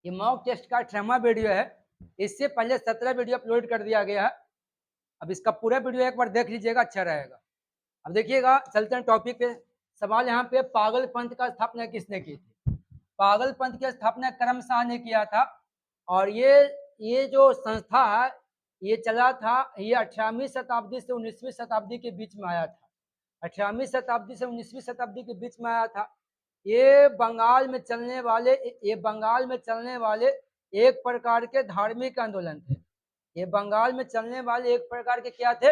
ये mock test का 18वां video है। इससे पहले 17 वीडियो अपलोड कर दिया गया है। अब इसका पूरा वीडियो एक बार देख लीजिएगा, अच्छा रहेगा। अब देखिएगा, चलते हैं टॉपिक पे। सवाल यहाँ पे, पागलपंथ का स्थापना किसने की थी? पागलपंथ की स्थापना करम शाह ने किया था। और ये जो संस्था है, ये चला था, ये 18वीं शताब्दी से 19वीं शताब्दी के बीच में आया था। 18वीं शताब्दी से 19वीं शताब्दी के बीच में आया था। ये बंगाल में चलने वाले एक प्रकार के धार्मिक आंदोलन थे। ये बंगाल में चलने वाले एक प्रकार के क्या थे?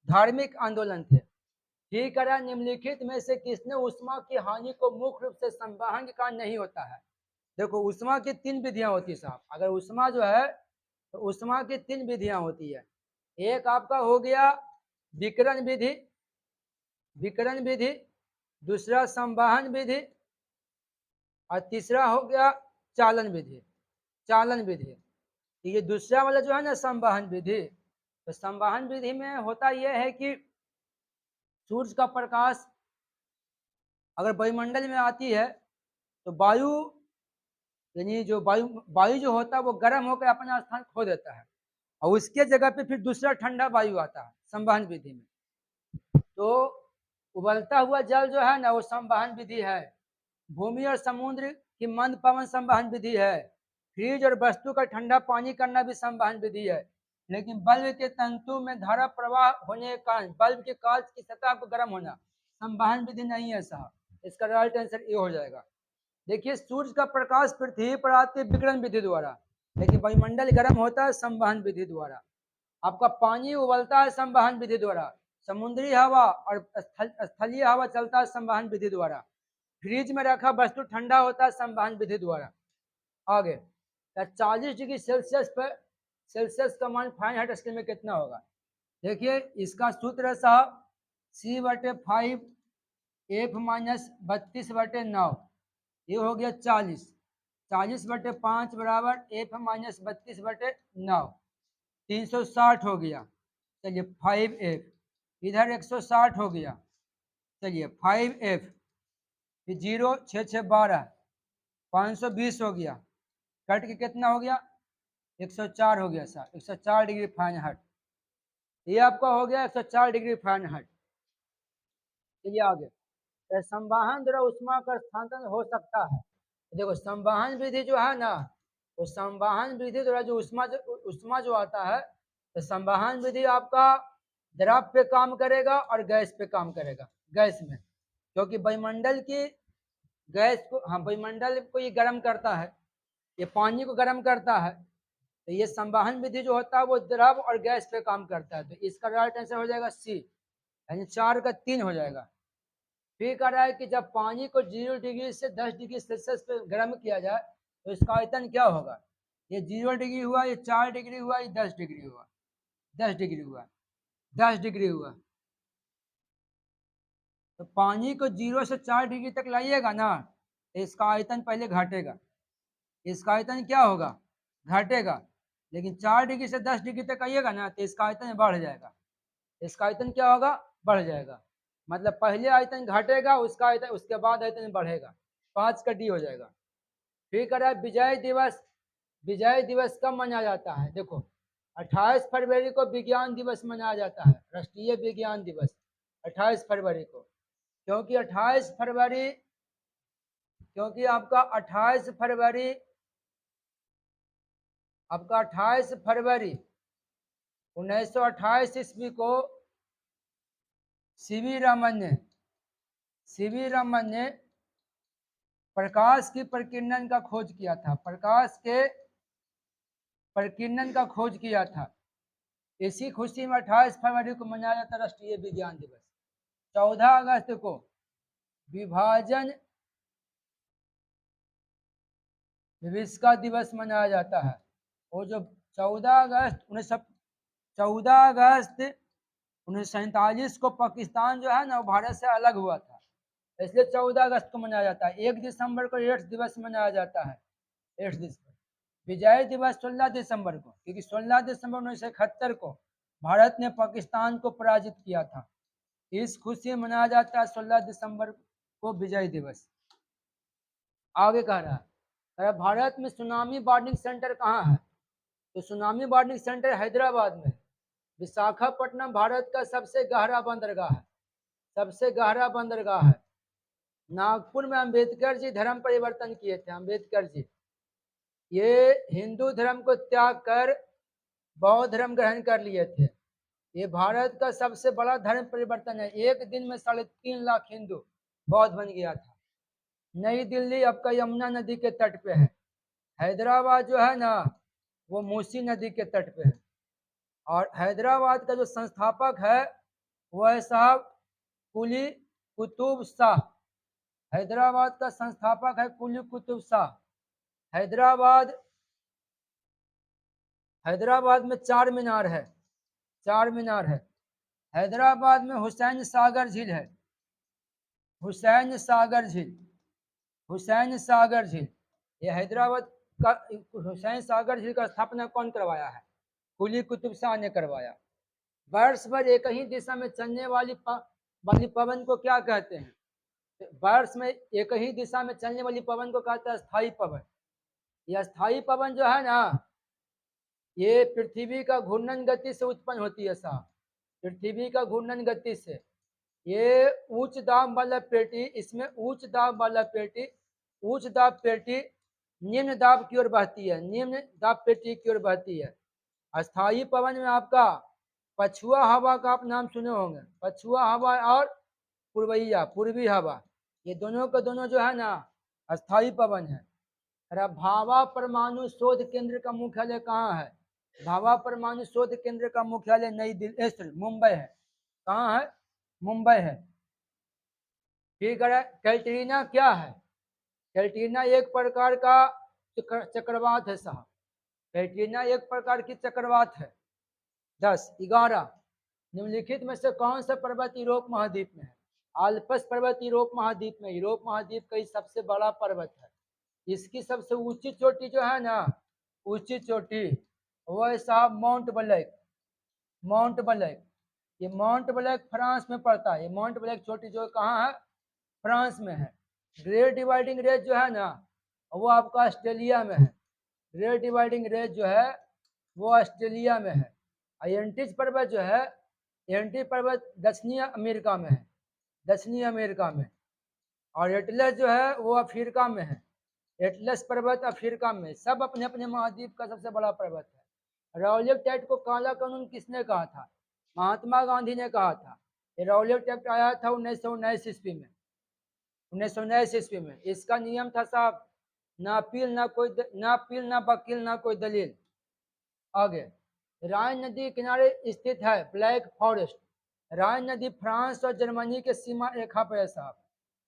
धार्मिक आंदोलन थे। ठीक है, निम्नलिखित में से किसने उष्मा की हानि को मुख्य रूप से संवहन का नहीं होता है? देखो, उष्मा की 3 विधियां होती है साहब। अगर उष्मा जो है तो उष्मा की 3 विधियां होती है। एक आपका हो गया विकिरण विधि, दूसरा संवहन विधि, और तीसरा हो गया चालन विधि। ये दूसरा वाला जो है ना, संवहन विधि, तो संवहन विधि में होता यह है कि सूर्य का प्रकाश अगर वायुमंडल में आती है तो वायु, यानी जो वायु जो होता है वो गर्म होकर अपना स्थान खो देता है, और उसके जगह पे फिर दूसरा ठंडा वायु आता है संवहन विधि में। तो उबलता हुआ जल जो है ना, वो संवहन विधि है। भूमि और समुद्र की मंद पवन संवहन विधि है। फ्रिज और वस्तु का ठंडा पानी करना भी संवहन विधि है। लेकिन बल्ब के तंतु में धारा प्रवाह होने के कारण बल्ब के कांच की सतह को गर्म होना संवहन विधि नहीं है साहब। इसका राइट आंसर ये हो जाएगा। देखिए, सूर्य का प्रकाश पृथ्वी पर आते विकिरण विधि द्वारा, लेकिन वायुमंडल गर्म होता है संवहन विधि द्वारा। आपका पानी उबलता है संवहन विधि द्वारा। समुद्री हवा और स्थलीय हवा चलता है संवहन विधि द्वारा। फ्रिज में रखा वस्तु ठंडा होता है संवहन विधि द्वारा। आगे, 40 डिग्री सेल्सियस का मान फारेनहाइट स्केल में कितना होगा? देखिए, इसका सूत्र है साहब C/5 F - 32/9। ये हो गया 40। 40/5 बराबर F - 32/9, 360 हो गया। चलिए 5F, इधर 160 हो गया। चलिए 5F, फिर 0 6 6 12, 520 हो गया। कट के कितना हो गया? 104 हो गया सर, 104 डिग्री फारेनहाइट। ये आपका हो गया 104 डिग्री फारेनहाइट। चलिए आगे, संवहन द्वारा उष्मा का स्थानांतरण हो सकता है। देखो, संवहन विधि जो है ना, वो संवहन विधि द्वारा जो उष्मा जो आता है, तो संवहन विधि आपका द्रव पे काम करेगा और गैस पे काम करेगा। गैस में, क्योंकि वायुमंडल की गैस को, हाँ, वायुमंडल को ये गर्म करता है, ये पानी को गर्म करता है। तो ये संवहन विधि जो होता है वो द्रव और गैस पे काम करता है। तो इसका राइट आंसर हो जाएगा C, यानी 4 का 3 हो जाएगा। फिर कह रहा है कि जब पानी को 0 डिग्री से 10 डिग्री सेल्सियस पे गर्म किया जाए तो इसका आयतन क्या होगा? ये 0 डिग्री हुआ, ये 4 डिग्री हुआ, ये 10 डिग्री हुआ, 10 डिग्री हुआ, 10 डिग्री हुआ। तो पानी को 0 से 4 डिग्री तक लाइएगा ना, तो इसका आयतन पहले घटेगा। इसका आयतन क्या होगा? घटेगा। लेकिन 4 डिग्री से 10 डिग्री तक आइएगा ना, तो इसका आयतन बढ़ जाएगा। इसका आयतन क्या होगा? बढ़ जाएगा। मतलब पहले आयतन घटेगा, उसका आयतन, उसके बाद आयतन बढ़ेगा। 5 का D हो जाएगा। फिर कह रहा है विजय दिवस कब मनाया जाता है? देखो, 28 फरवरी को विज्ञान दिवस मनाया जाता है, राष्ट्रीय विज्ञान दिवस 28 फरवरी को। क्योंकि 28 फरवरी, क्योंकि आपका 28 फरवरी, आपका 28 फरवरी 1928 ईस्वी को सीवी रमन ने प्रकाश की प्रकीर्णन का खोज किया था। प्रकाश के प्रकीर्णन का खोज किया था। इसी खुशी में 28 फरवरी को मनाया जाता है राष्ट्रीय विज्ञान दिवस। 14 अगस्त को विभाजन विभीषिका दिवस मनाया जाता है। वो जो 14 अगस्त 1947 को पाकिस्तान जो है ना, वो भारत से अलग हुआ था, इसलिए 14 अगस्त को मनाया जाता है। 1 दिसंबर को एड्स दिवस मनाया जाता है, एड्स दिवस। विजय दिवस 16 दिसंबर को, क्योंकि 16 दिसंबर 1971 को भारत ने पाकिस्तान को पराजित किया था। इस खुशी में मनाया जाता है 16 दिसंबर को विजय दिवस। आगे कह रहा है, अरे भारत में सुनामी वार्निंग सेंटर कहाँ है? तो सुनामी वार्निंग सेंटर हैदराबाद में। विशाखापट्टनम भारत का सबसे गहरा बंदरगाह है, सबसे गहरा बंदरगाह है। नागपुर में अंबेडकर जी धर्म परिवर्तन किए थे, अंबेडकर जी। ये हिंदू धर्म को त्याग कर बौद्ध धर्म ग्रहण कर लिए थे। ये भारत का सबसे बड़ा धर्म परिवर्तन है। एक दिन में 3.5 लाख हिंदू बौद्ध बन गया था। नई दिल्ली आपका यमुना नदी के तट पे है। हैदराबाद जो है ना, वो मूसी नदी के तट पे है। और हैदराबाद का जो संस्थापक है वो है साहब कुली कुतुब शाह। हैदराबाद का संस्थापक है कुली कुतुब शाह। हैदराबाद हैदराबाद में 4 मीनार है, 4 मीनार है। हैदराबाद में हुसैन सागर झील है, हुसैन सागर झील, हुसैन सागर झील। ये हैदराबाद का हुसैन सागर झील का स्थापना कौन करवाया है? कुली कुतुब शाह ने करवाया। वर्ष भर एक ही दिशा में चलने वाली पवन को क्या कहते हैं? वर्ष में एक ही दिशा में चलने वाली पवन को कहते हैं स्थायी पवन। यह स्थायी पवन जो है ना, ये पृथ्वी का घूर्णन गति से उत्पन्न होती है साहब, पृथ्वी का घूर्णन गति से। ये उच्च दाब वाला पेटी, इसमें उच्च दाब वाला पेटी, उच्च दाब पेटी निम्न दाब की ओर बहती है, निम्न दाब पेटी की ओर बहती है। अस्थायी पवन में आपका पछुआ हवा का आप नाम सुने होंगे, पछुआ हवा और पूर्वैया पूर्वी हवा, ये दोनों का दोनों जो है ना अस्थायी पवन है। अरे भाभा परमाणु शोध केंद्र का मुख्यालय कहाँ है? भाभा परमाणु शोध केंद्र का मुख्यालय नई दिल्ली मुंबई है। कहाँ है? मुंबई है। ठीक है। कैटरीना क्या है? कैटरीना एक प्रकार का चक्रवात है साहब, कैटरीना एक प्रकार की चक्रवात है। 10 11 निम्नलिखित में से कौन सा पर्वत यूरोप महाद्वीप में है? आल्प्स पर्वत यूरोप महाद्वीप में, यूरोप महाद्वीप का सबसे बड़ा पर्वत है। इसकी सबसे ऊंची चोटी जो है ना, ऊंची चोटी वो है साहब माउंट ब्लैक, माउंट ब्लैक। ये माउंट ब्लैक फ्रांस में पड़ता है। ये माउंट ब्लैक चोटी जो कहाँ है? फ्रांस में है। ग्रेट डिवाइडिंग रेंज जो है ना, वो आपका ऑस्ट्रेलिया में है। ग्रेट डिवाइडिंग रेंज जो है वो ऑस्ट्रेलिया में है। एंटीज पर्वत जो है, एंटी पर्वत दक्षिणी अमेरिका में है, दक्षिणी अमेरिका में। और एटलस जो है वो अफ्रीका में है, एटलस पर्वत अफ्रीका में। सब अपने अपने महाद्वीप का सबसे बड़ा पर्वत है। रॉलेट एक्ट को काला कानून किसने कहा था? महात्मा गांधी ने कहा था। ये रॉलेट एक्ट आया था 1919 ईस्वी में, 1919 ईस्वी में। इसका नियम था साहब, ना अपील ना कोई ना अपील ना वकील ना कोई दलील। आगे राइन नदी किनारे स्थित है ब्लैक फॉरेस्ट। राइन नदी फ्रांस और जर्मनी के सीमा रेखा पर है साहब।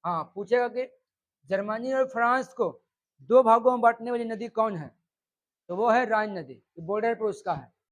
हाँ, पूछेगा कि जर्मनी और फ्रांस को 2 भागों में बांटने वाली नदी कौन है? तो वो है राइन नदी, बॉर्डर पर उसका है।